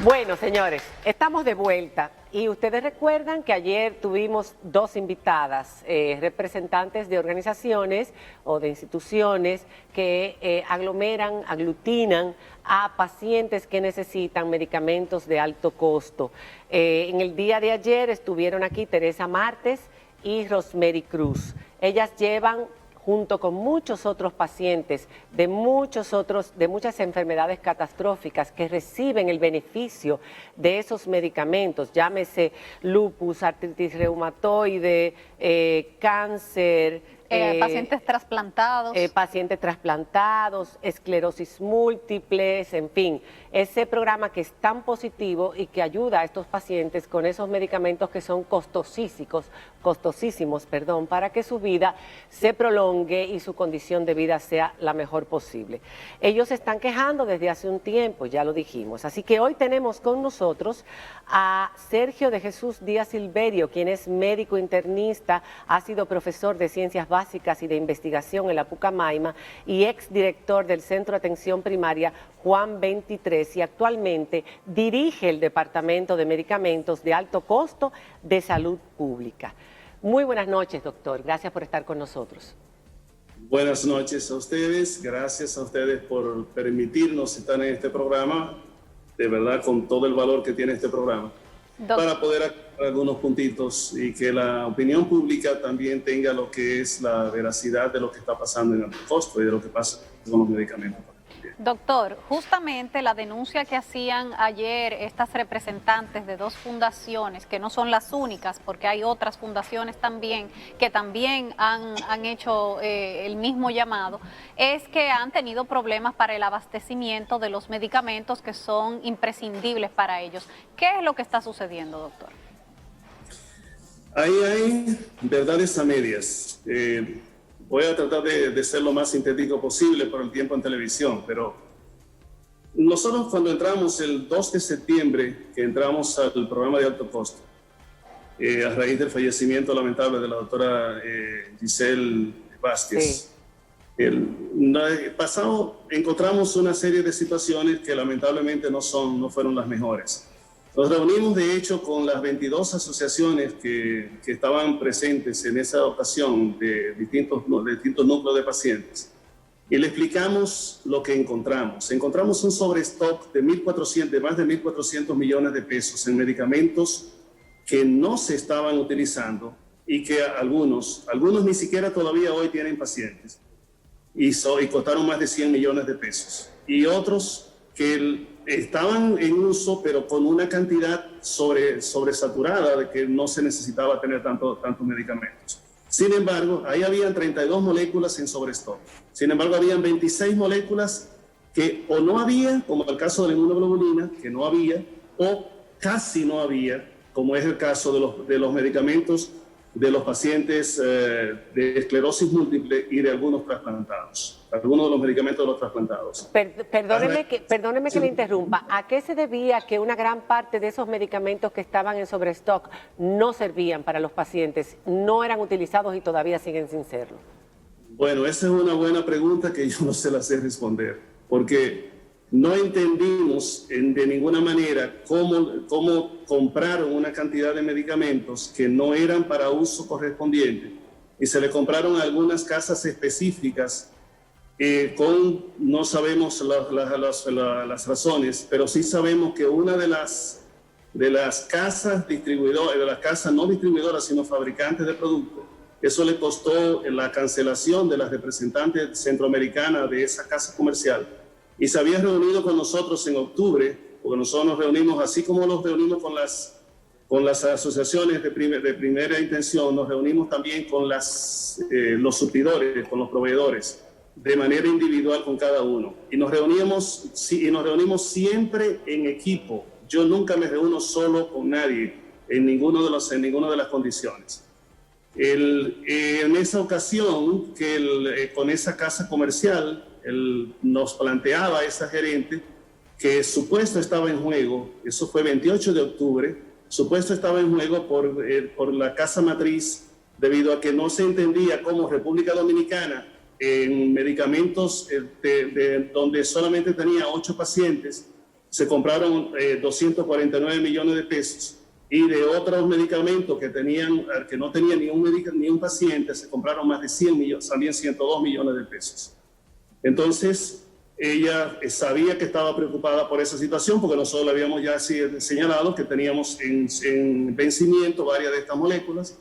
Bueno, señores, estamos de vuelta y ustedes recuerdan que ayer tuvimos dos invitadas, representantes de organizaciones o de instituciones que aglutinan a pacientes que necesitan medicamentos de alto costo. En el día de ayer estuvieron aquí Teresa Martes y Rosemary Cruz. Ellas llevan, junto con muchos otros pacientes de muchas enfermedades catastróficas que reciben el beneficio de esos medicamentos, llámese lupus, artritis reumatoide, cáncer, pacientes trasplantados, esclerosis múltiples, en fin, ese programa que es tan positivo y que ayuda a estos pacientes con esos medicamentos que son costosísimos, para que su vida se prolongue y su condición de vida sea la mejor posible. Ellos se están quejando desde hace un tiempo, ya lo dijimos, así que hoy tenemos con nosotros a Sergio de Jesús Díaz Silverio, quien es médico internista, ha sido profesor de Ciencias Básicas y de Investigación en la Pucamaima y exdirector del Centro de Atención Primaria Juan 23 y actualmente dirige el Departamento de Medicamentos de Alto Costo de Salud Pública. Muy buenas noches, doctor. Gracias por estar con nosotros. Buenas noches a ustedes. Gracias a ustedes por permitirnos estar en este programa, de verdad con todo el valor que tiene este programa, para poder aclarar algunos puntitos y que la opinión pública también tenga lo que es la veracidad de lo que está pasando en el costo y de lo que pasa con los medicamentos. Doctor, justamente la denuncia que hacían ayer estas representantes de dos fundaciones, que no son las únicas, porque hay otras fundaciones también que también han hecho el mismo llamado, es que han tenido problemas para el abastecimiento de los medicamentos que son imprescindibles para ellos. ¿Qué es lo que está sucediendo, doctor? Ahí hay verdades a medias. Voy a tratar de ser lo más sintético posible por el tiempo en televisión, pero nosotros cuando entramos el 2 de septiembre, que entramos al programa de alto costo, a raíz del fallecimiento lamentable de la doctora Giselle Vázquez, encontramos una serie de situaciones que lamentablemente no fueron las mejores. Nos reunimos, de hecho, con las 22 asociaciones que estaban presentes en esa ocasión de distintos núcleos de pacientes y le explicamos lo que encontramos. Encontramos un sobrestock de más de 1.400 millones de pesos en medicamentos que no se estaban utilizando y que algunos ni siquiera todavía hoy tienen pacientes y costaron más de 100 millones de pesos. Y otros que estaban en uso, pero con una cantidad sobresaturada de que no se necesitaba tener tantos medicamentos. Sin embargo, ahí habían 32 moléculas en sobrestock. Sin embargo, habían 26 moléculas que o no había, como el caso de la inmunoglobulina, que no había, o casi no había, como es el caso de los medicamentos de los pacientes de esclerosis múltiple y de algunos trasplantados, algunos de los medicamentos de los trasplantados. Perdóneme que le interrumpa. ¿A qué se debía que una gran parte de esos medicamentos que estaban en sobrestock no servían para los pacientes, no eran utilizados y todavía siguen sin serlo? Bueno, esa es una buena pregunta que yo no se la sé responder, porque no entendimos de ninguna manera cómo compraron una cantidad de medicamentos que no eran para uso correspondiente y se le compraron a algunas casas específicas no sabemos las razones, pero sí sabemos que una de las casas distribuidoras, de las casas no distribuidoras sino fabricantes de productos, eso le costó la cancelación de las representantes centroamericanas de esa casa comercial. Y se había reunido con nosotros en octubre, porque nosotros nos reunimos, así como nos reunimos con las asociaciones de primera intención, nos reunimos también con los suplidores, con los proveedores, de manera individual con cada uno. Y nos reunimos siempre en equipo. Yo nunca me reúno solo con nadie en ninguna de las condiciones. En esa ocasión, con esa casa comercial, nos planteaba esa gerente que su puesto estaba en juego, eso fue 28 de octubre, su puesto estaba en juego por la casa matriz, debido a que no se entendía cómo República Dominicana, en medicamentos donde solamente tenía 8 pacientes, se compraron 249 millones de pesos, y de otros medicamentos que no tenían ni un paciente, se compraron más de 100 millones, también 102 millones de pesos. Entonces, ella sabía que estaba preocupada por esa situación, porque nosotros le habíamos ya señalado que teníamos en vencimiento varias de estas moléculas,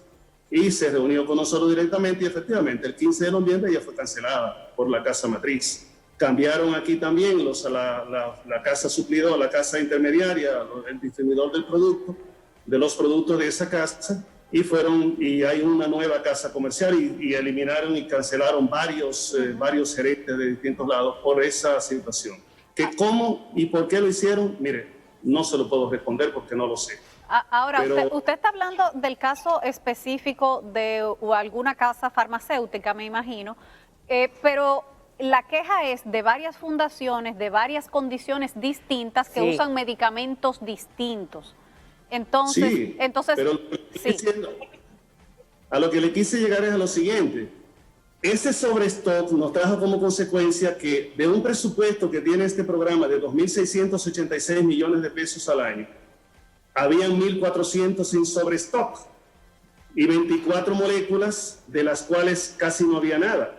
y se reunió con nosotros directamente, y efectivamente el 15 de noviembre ya fue cancelada por la casa matriz. Cambiaron aquí también la casa suplidora, la casa intermediaria, el distribuidor de los productos de esa casa, y hay una nueva casa comercial, y eliminaron y cancelaron varios gerentes de distintos lados por esa situación. Que cómo y por qué lo hicieron, mire, no se lo puedo responder porque no lo sé. Ahora, usted está hablando del caso específico de alguna casa farmacéutica, me imagino, pero la queja es de varias fundaciones, de varias condiciones distintas que usan medicamentos distintos. Entonces, pero a lo que le quise llegar es a lo siguiente. Ese sobrestock nos trajo como consecuencia que de un presupuesto que tiene este programa de 2.686 millones de pesos al año, habían 1.400 en sobrestock y 24 moléculas de las cuales casi no había nada.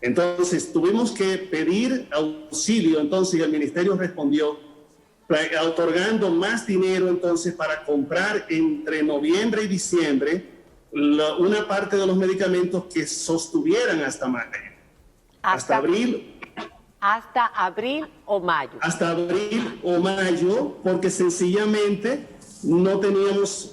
Entonces tuvimos que pedir auxilio, entonces, y el ministerio respondió otorgando más dinero entonces para comprar entre noviembre y diciembre una parte de los medicamentos que sostuvieran hasta mayo. Hasta abril. Hasta abril o mayo. Hasta abril o mayo, porque sencillamente no teníamos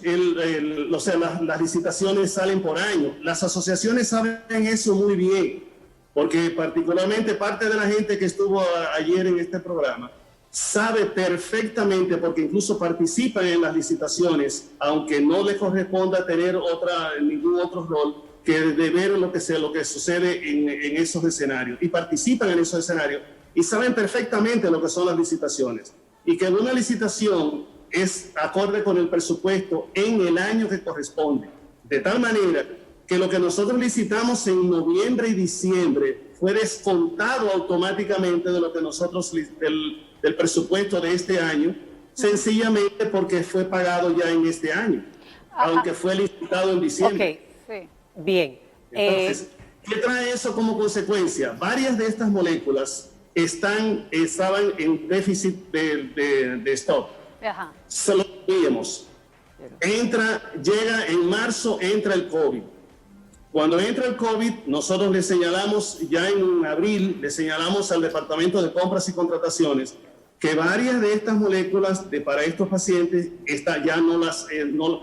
o sea, las licitaciones salen por año. Las asociaciones saben eso muy bien, porque particularmente parte de la gente que estuvo ayer en este programa sabe perfectamente, porque incluso participan en las licitaciones, aunque no les corresponda tener ningún otro rol que de ver lo que sucede en esos escenarios, y participan en esos escenarios y saben perfectamente lo que son las licitaciones, y que una licitación es acorde con el presupuesto en el año que corresponde, de tal manera que lo que nosotros licitamos en noviembre y diciembre fue descontado automáticamente de lo que nosotros del presupuesto de este año, sencillamente porque fue pagado ya en este año, aunque fue licitado en diciembre. Sí. Bien. Entonces, ¿qué trae eso como consecuencia? Varias de estas moléculas estaban en déficit de stock. Ajá. Se lo veíamos. Llega en marzo, entra el COVID. Cuando entra el COVID, nosotros le señalamos, ya en abril, le señalamos al Departamento de Compras y Contrataciones que varias de estas moléculas para estos pacientes ya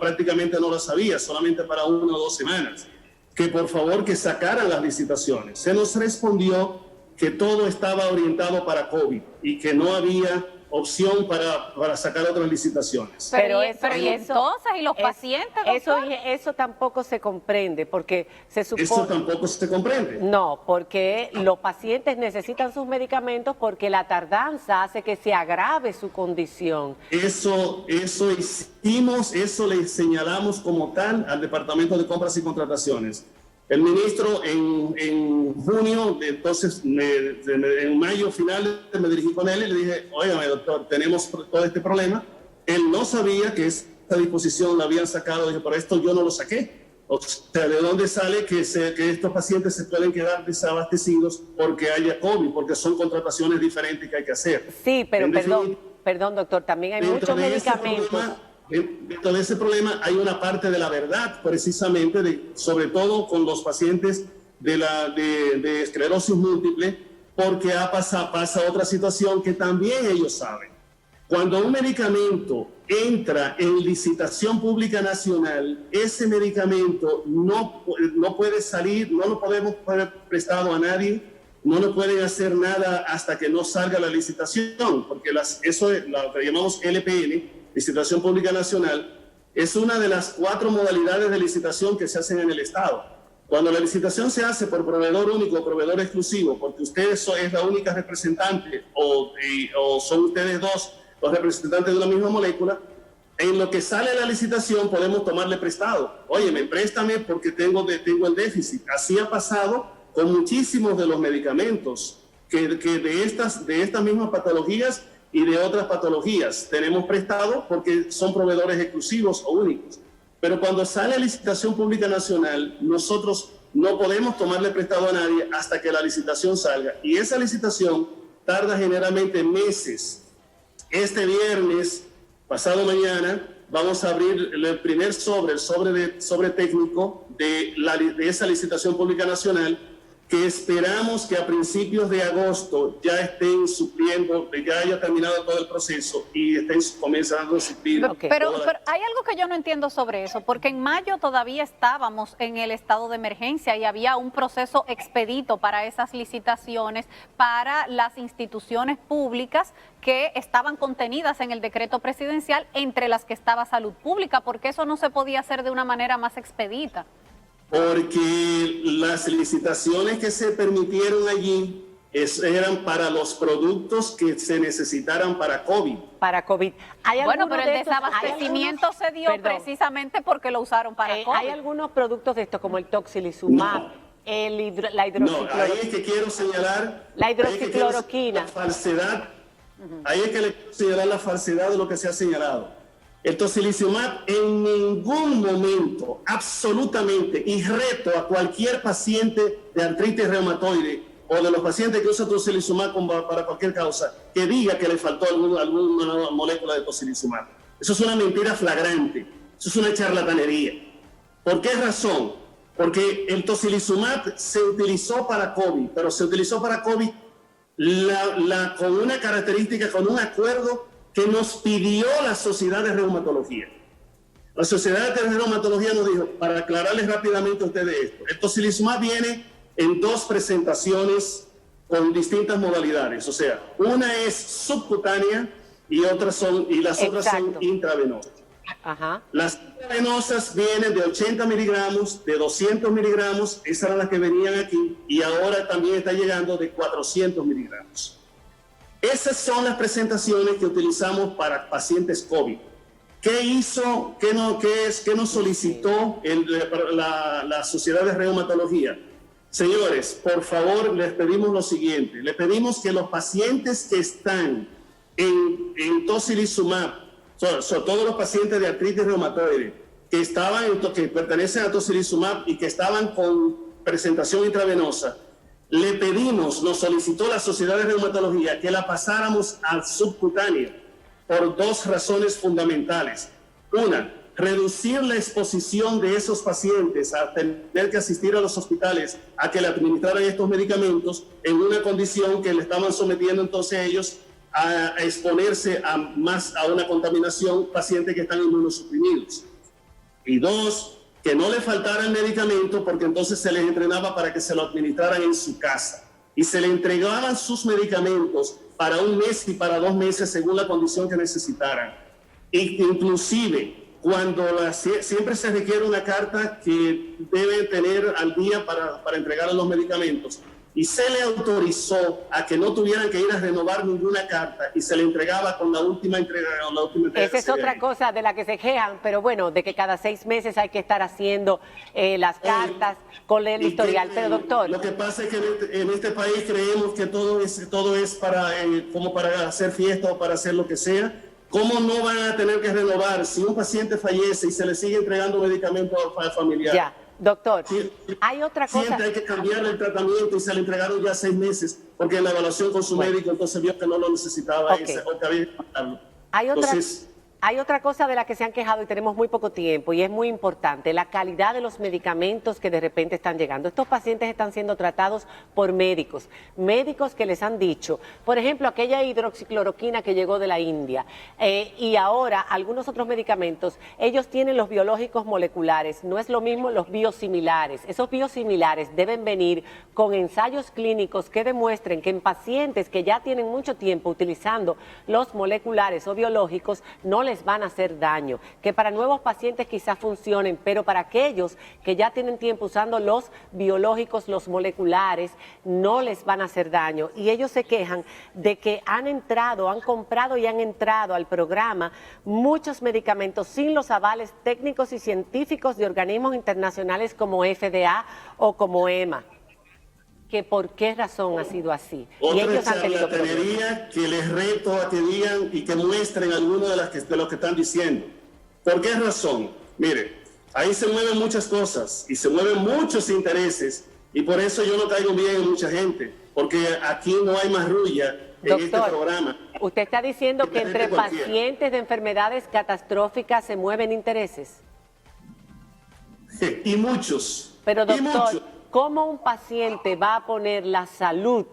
prácticamente no las había, solamente para 1 o 2 semanas. Que por favor que sacaran las licitaciones. Se nos respondió que todo estaba orientado para COVID y que no había opción para sacar otras licitaciones. Pero entonces, ¿y los pacientes, doctor? Eso tampoco se comprende, porque se supone... Eso tampoco se comprende. No, porque los pacientes necesitan sus medicamentos porque la tardanza hace que se agrave su condición. Eso hicimos, eso le señalamos como tal al Departamento de Compras y Contrataciones. El ministro en junio, entonces en mayo final me dirigí con él y le dije, óigame doctor, tenemos todo este problema. Él no sabía que esta disposición la habían sacado, dije, por esto yo no lo saqué. O sea, ¿de dónde sale que estos pacientes se pueden quedar desabastecidos porque haya COVID? Porque son contrataciones diferentes que hay que hacer. Sí, pero perdón doctor, también hay muchos medicamentos. Dentro de ese problema hay una parte de la verdad, precisamente, sobre todo con los pacientes de esclerosis múltiple, porque pasa otra situación que también ellos saben. Cuando un medicamento entra en licitación pública nacional, ese medicamento no puede salir, no lo podemos poner prestado a nadie, no lo pueden hacer nada hasta que no salga la licitación, porque eso es lo que llamamos LPN, Licitación Pública Nacional, es una de las 4 modalidades de licitación que se hacen en el Estado. Cuando la licitación se hace por proveedor único o proveedor exclusivo, porque ustedes es la única representante o son ustedes dos los representantes de una misma molécula, en lo que sale la licitación podemos tomarle prestado. Óyeme, préstame porque tengo el déficit. Así ha pasado con muchísimos de los medicamentos que de estas mismas patologías, y de otras patologías. Tenemos prestado porque son proveedores exclusivos o únicos. Pero cuando sale a licitación pública nacional, nosotros no podemos tomarle prestado a nadie hasta que la licitación salga. Y esa licitación tarda generalmente meses. Este viernes, pasado mañana, vamos a abrir el primer sobre, el sobre técnico de esa licitación pública nacional, que esperamos que a principios de agosto ya estén supliendo, ya haya terminado todo el proceso y estén comenzando a suplir. Okay. Pero hay algo que yo no entiendo sobre eso, porque en mayo todavía estábamos en el estado de emergencia y había un proceso expedito para esas licitaciones para las instituciones públicas que estaban contenidas en el decreto presidencial, entre las que estaba Salud Pública. ¿Por qué eso no se podía hacer de una manera más expedita? Porque las licitaciones que se permitieron allí eran para los productos que se necesitaran para COVID. Para COVID. Bueno, pero el desabastecimiento se dio precisamente porque lo usaron para COVID. Hay algunos productos de estos, como el Tocilizumab, la hidroxicloroquina. No, ahí es que quiero señalar la hidroxicloroquina. La falsedad. Ahí es que le quiero señalar la falsedad de lo que se ha señalado. El tocilizumab en ningún momento, absolutamente, y reto a cualquier paciente de artritis reumatoide o de los pacientes que usan tocilizumab para cualquier causa, que diga que le faltó alguna molécula de tocilizumab. Eso es una mentira flagrante, eso es una charlatanería. ¿Por qué razón? Porque el tocilizumab se utilizó para COVID, pero se utilizó para COVID con una característica, con un acuerdo que nos pidió la Sociedad de Reumatología. La Sociedad de Reumatología nos dijo, para aclararles rápidamente a ustedes esto, el tocilizumab viene en dos presentaciones con distintas modalidades, o sea, una es subcutánea y las otras son intravenosas. Ajá. Las intravenosas vienen de 80 miligramos, de 200 miligramos, esas eran las que venían aquí, y ahora también está llegando de 400 miligramos. Esas son las presentaciones que utilizamos para pacientes COVID. ¿Qué hizo? ¿Qué nos solicitó la Sociedad de Reumatología? Señores, por favor, les pedimos lo siguiente. Les pedimos que los pacientes que están en tocilizumab, todos los pacientes de artritis reumatoide, que pertenecen a tocilizumab y que estaban con presentación intravenosa, le pedimos, nos solicitó la Sociedad de Reumatología que la pasáramos al subcutáneo por dos razones fundamentales. Una, reducir la exposición de esos pacientes a tener que asistir a los hospitales a que le administraran estos medicamentos en una condición que le estaban sometiendo entonces ellos a exponerse a una contaminación, pacientes que están inmunosuprimidos. Y dos, que no le faltara el medicamento, porque entonces se les entrenaba para que se lo administraran en su casa. Y se le entregaban sus medicamentos para un mes y para 2 meses según la condición que necesitaran. E inclusive, siempre se requiere una carta que debe tener al día para entregarle los medicamentos. Y se le autorizó a que no tuvieran que ir a renovar ninguna carta y se le entregaba con la última entrega. Esa es otra cosa de la que se quejan, pero bueno, de que cada 6 meses hay que estar haciendo las cartas con el historial. Pero doctor, lo que pasa es que en este país creemos que todo es para como para hacer fiesta o para hacer lo que sea. ¿Cómo no van a tener que renovar si un paciente fallece y se le sigue entregando medicamentos al familiar? Ya. Doctor, hay otra cosa. Siempre hay que cambiarle el tratamiento y se le entregaron ya 6 meses porque en la evaluación con su médico entonces vio que no lo necesitaba o que había que matarlo. Hay otra cosa de la que se han quejado y tenemos muy poco tiempo y es muy importante, la calidad de los medicamentos que de repente están llegando. Estos pacientes están siendo tratados por médicos que les han dicho, por ejemplo, aquella hidroxicloroquina que llegó de la India y ahora algunos otros medicamentos, ellos tienen los biológicos moleculares, no es lo mismo los biosimilares. Esos biosimilares deben venir con ensayos clínicos que demuestren que en pacientes que ya tienen mucho tiempo utilizando los moleculares o biológicos no les van a hacer daño, que para nuevos pacientes quizás funcionen, pero para aquellos que ya tienen tiempo usando los biológicos, los moleculares, no les van a hacer daño. Y ellos se quejan de que han comprado y han entrado al programa muchos medicamentos sin los avales técnicos y científicos de organismos internacionales como FDA o como EMA. que por qué razón ha sido así. Y Otra ellos han tenido problemas. charlatanería que les reto a que digan y que muestren algunos de lo que están diciendo. ¿Por qué razón? Mire, ahí se mueven muchas cosas y se mueven muchos intereses y por eso yo no caigo bien en mucha gente, porque aquí no hay marrulla en este programa. Usted está diciendo que entre pacientes de enfermedades catastróficas se mueven intereses. Y muchos. Pero y muchos. doctor, ¿cómo un paciente va a poner la salud,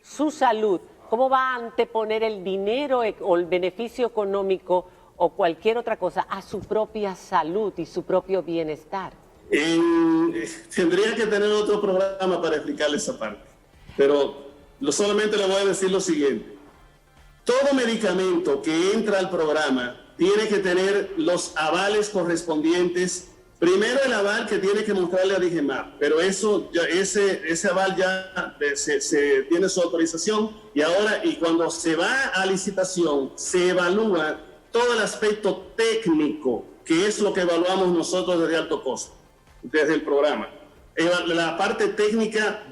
su salud, cómo va a anteponer el dinero o el beneficio económico o cualquier otra cosa a su propia salud y su propio bienestar? Tendría que tener otro programa para explicarle esa parte, pero solamente le voy a decir lo siguiente. Todo medicamento que entra al programa tiene que tener los avales correspondientes. Primero el aval que tiene que mostrarle a DGMAP, pero eso, ese aval ya se tiene su autorización y cuando se va a licitación se evalúa todo el aspecto técnico, que es lo que evaluamos nosotros desde alto costo, desde el programa. La parte técnica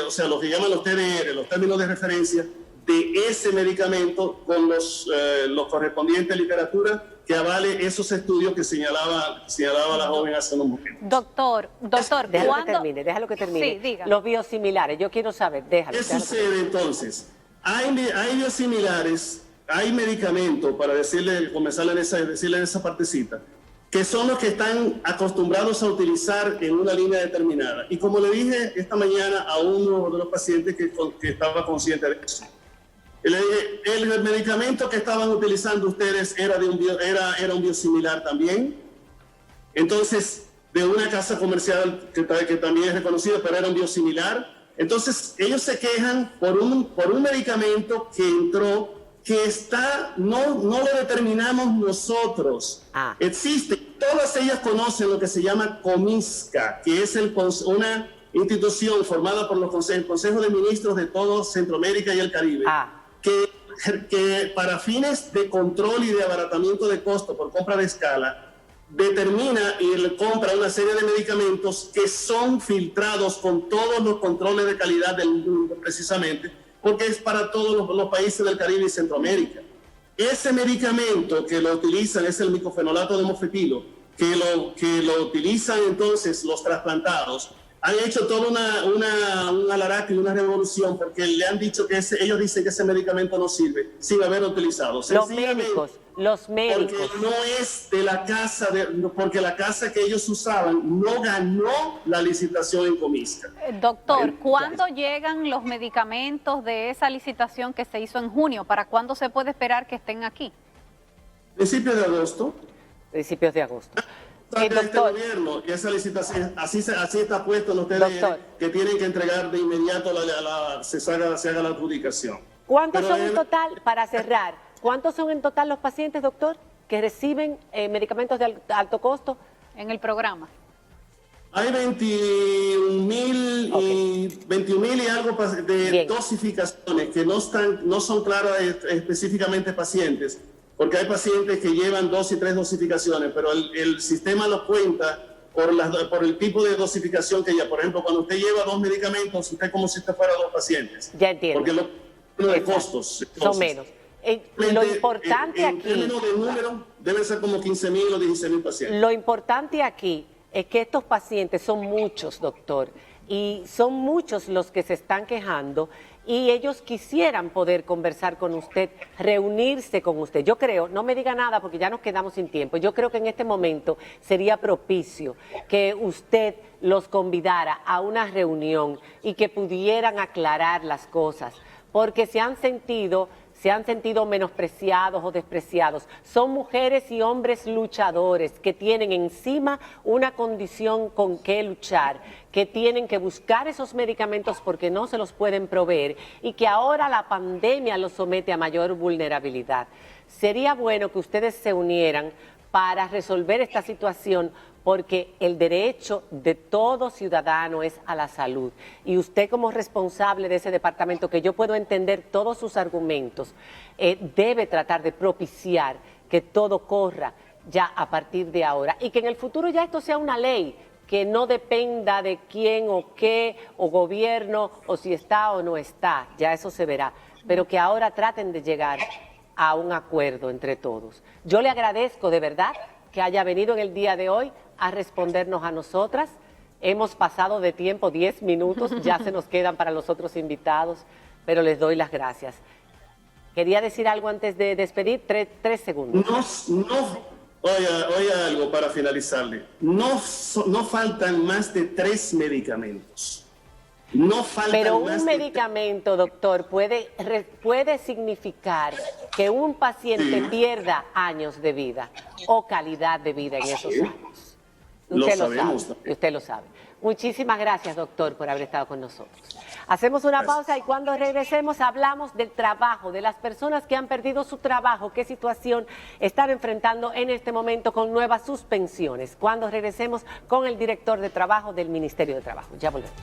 o sea, lo que llaman los TDR, los términos de referencia de ese medicamento con los correspondientes literatura que avale esos estudios que señalaba la joven hace unos momentos. Doctor, déjalo que termine. Sí, diga. Los biosimilares, yo quiero saber, déjalo. ¿Qué sucede entonces? Hay biosimilares, hay medicamentos, para comenzar decirle en esa partecita, que son los que están acostumbrados a utilizar en una línea determinada. Y como le dije esta mañana a uno de los pacientes que estaba consciente de eso, le dije, el medicamento que estaban utilizando ustedes era un biosimilar también. Entonces, de una casa comercial que también es reconocida, pero era un biosimilar. Entonces, ellos se quejan por un medicamento que entró, que no lo determinamos nosotros. Existe, todas ellas conocen lo que se llama Comisca, que es una institución formada por el Consejo de Ministros de todo Centroamérica y el Caribe, que para fines de control y de abaratamiento de costo por compra de escala, determina y compra una serie de medicamentos que son filtrados con todos los controles de calidad del mundo, precisamente, porque es para todos los países del Caribe y Centroamérica. Ese medicamento que lo utilizan es el micofenolato de mofetilo, que lo utilizan entonces los trasplantados. Han hecho toda un alaraque y una revolución porque le han dicho que ellos dicen que ese medicamento no sirve sin haberlo utilizado. Los médicos. Porque no es de la casa, porque la casa que ellos usaban no ganó la licitación en Comisca. Doctor, ¿cuándo llegan los medicamentos de esa licitación que se hizo en junio? ¿Para cuándo se puede esperar que estén aquí? Principios de agosto. Principios de agosto. Este gobierno, y esa licitación, así está puesto en los TDR, que tienen que entregar de inmediato, se haga la adjudicación. ¿Cuántos son en total, para cerrar, cuántos son en total los pacientes, doctor, que reciben medicamentos de alto costo en el programa? Hay 21.000 y algo de dosificaciones que no son claras específicamente pacientes, porque hay pacientes que llevan 2 y 3 dosificaciones, pero el sistema los cuenta por el tipo de dosificación que lleva. Por ejemplo, cuando usted lleva 2 medicamentos, usted es como si usted fuera 2 pacientes. Ya entiendo. Porque los costos son menos. Lo importante en términos de número, deben ser como 15.000 o 16.000 pacientes. Lo importante aquí es que estos pacientes son muchos, doctor, y son muchos los que se están quejando y ellos quisieran poder conversar con usted, reunirse con usted. Yo creo, no me diga nada porque ya nos quedamos sin tiempo, yo creo que en este momento sería propicio que usted los convidara a una reunión y que pudieran aclarar las cosas, porque se han sentido menospreciados o despreciados. Son mujeres y hombres luchadores que tienen encima una condición con que luchar, que tienen que buscar esos medicamentos porque no se los pueden proveer y que ahora la pandemia los somete a mayor vulnerabilidad. Sería bueno que ustedes se unieran para resolver esta situación, porque el derecho de todo ciudadano es a la salud. Y usted, como responsable de ese departamento, que yo puedo entender todos sus argumentos, debe tratar de propiciar que todo corra ya a partir de ahora y que en el futuro ya esto sea una ley, que no dependa de quién o qué, o gobierno, o si está o no está, ya eso se verá, pero que ahora traten de llegar a un acuerdo entre todos. Yo le agradezco de verdad que haya venido en el día de hoy a respondernos a nosotras. Hemos pasado de tiempo 10 minutos, ya se nos quedan para los otros invitados, pero les doy las gracias. ¿Quería decir algo antes de despedir? Tres segundos. Oiga algo para finalizarle. No faltan más de 3 medicamentos. No faltan Pero más un medicamento, doctor, puede significar que un paciente pierda años de vida o calidad de vida en esos años. Usted lo sabe. Muchísimas gracias, doctor, por haber estado con nosotros. Hacemos una pausa y cuando regresemos hablamos del trabajo, de las personas que han perdido su trabajo, qué situación están enfrentando en este momento con nuevas suspensiones. Cuando regresemos con el director de trabajo del Ministerio de Trabajo. Ya volvemos.